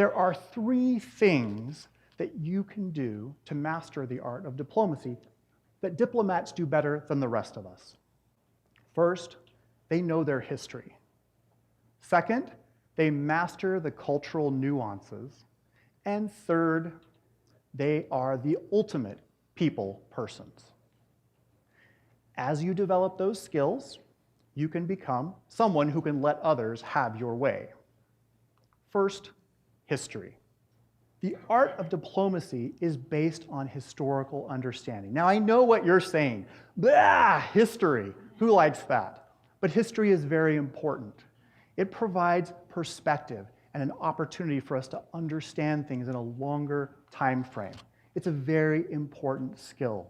There are three things that you can do to master the art of diplomacy that diplomats do better than the rest of us. First, they know their history. Second, they master the cultural nuances. And third, they are the ultimate people persons. As you develop those skills, you can become someone who can let others have your way. First, history. The art of diplomacy is based on historical understanding. Now, I know what you're saying. Blah, history. Who likes that? But history is very important. It provides perspective and an opportunity for us to understand things in a longer time frame. It's a very important skill.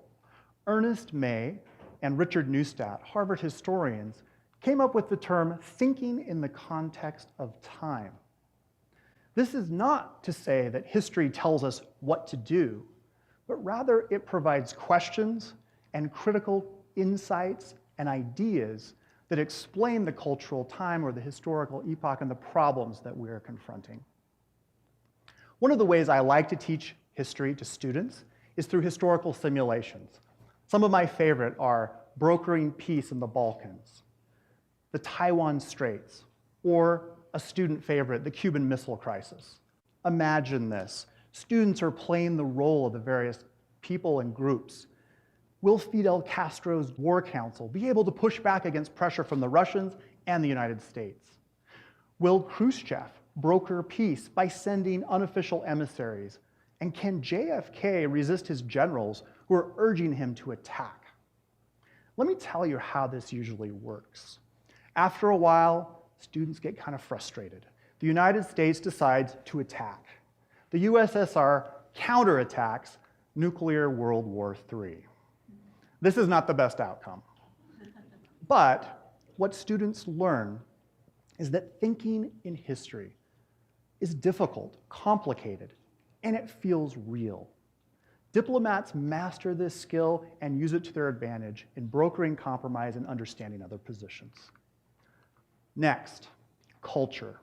Ernest May and Richard Neustadt, Harvard historians, came up with the term thinking in the context of time. This is not to say that history tells us what to do, but rather it provides questions and critical insights and ideas that explain the cultural time or the historical epoch and the problems that we are confronting. One of the ways I like to teach history to students is through historical simulations. Some of my favorite are brokering peace in the Balkans, the Taiwan Straits, or a student favorite, the Cuban Missile Crisis. Imagine this. Students are playing the role of the various people and groups. Will Fidel Castro's war council be able to push back against pressure from the Russians and the United States? Will Khrushchev broker peace by sending unofficial emissaries? And can JFK resist his generals who are urging him to attack? Let me tell you how this usually works. After a while, students get kind of frustrated. The United States decides to attack. The USSR counterattacks nuclear World War III. This is not the best outcome. But what students learn is that thinking in history is difficult, complicated, and it feels real. Diplomats master this skill and use it to their advantage in brokering compromise and understanding other positions. Next, culture.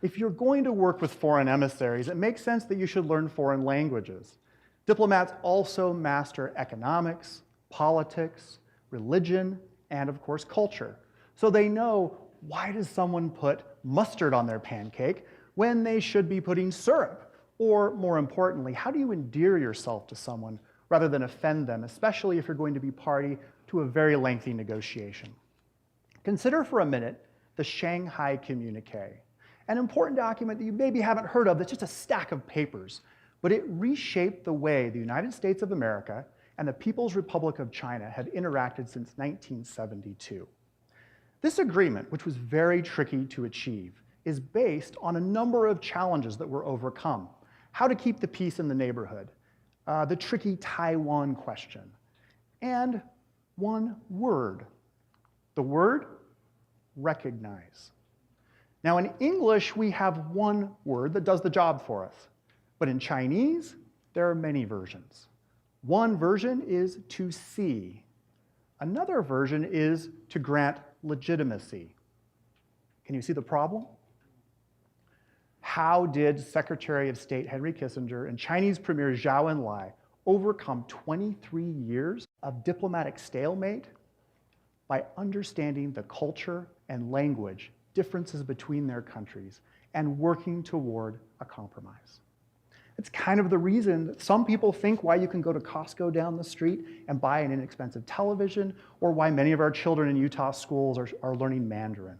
If you're going to work with foreign emissaries, it makes sense that you should learn foreign languages. Diplomats also master economics, politics, religion, and of course culture. So they know, why does someone put mustard on their pancake when they should be putting syrup? Or more importantly, how do you endear yourself to someone rather than offend them, especially if you're going to be party to a very lengthy negotiation? Consider for a minute the Shanghai Communique, an important document that you maybe haven't heard of that's just a stack of papers, but it reshaped the way the United States of America and the People's Republic of China had interacted since 1972. This agreement, which was very tricky to achieve, is based on a number of challenges that were overcome. How to keep the peace in the neighborhood, the tricky Taiwan question, and one word. The word, recognize. Now in English, we have one word that does the job for us, but in Chinese, there are many versions. One version is to see. Another version is to grant legitimacy. Can you see the problem? How did Secretary of State Henry Kissinger and Chinese Premier Zhou Enlai overcome 23 years of diplomatic stalemate? By understanding the culture and language differences between their countries and working toward a compromise. It's kind of the reason that some people think why you can go to Costco down the street and buy an inexpensive television, or why many of our children in Utah schools are learning Mandarin.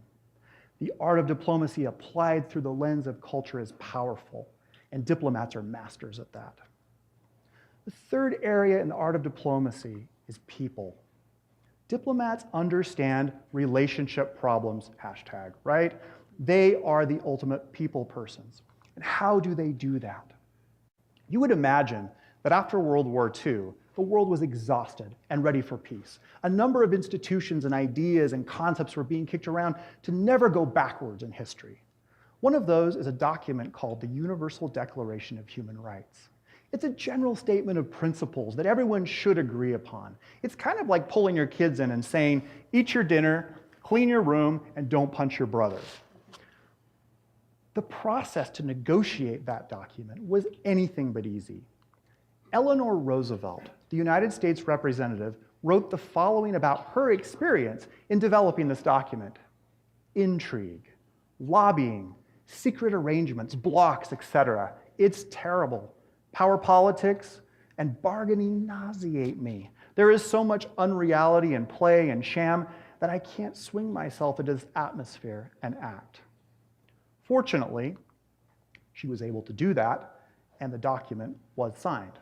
The art of diplomacy applied through the lens of culture is powerful, and diplomats are masters at that. The third area in the art of diplomacy is people. Diplomats understand relationship problems, hashtag, right? They are the ultimate people persons. And how do they do that? You would imagine that after World War II, the world was exhausted and ready for peace. A number of institutions and ideas and concepts were being kicked around to never go backwards in history. One of those is a document called the Universal Declaration of Human Rights. It's a general statement of principles that everyone should agree upon. It's kind of like pulling your kids in and saying, eat your dinner, clean your room, and don't punch your brother. The process to negotiate that document was anything but easy. Eleanor Roosevelt, the United States representative, wrote the following about her experience in developing this document. Intrigue, lobbying, secret arrangements, blocks, etc. It's terrible. Power politics and bargaining nauseate me. There is so much unreality and play and sham that I can't swing myself into this atmosphere and act. Fortunately, she was able to do that, and the document was signed.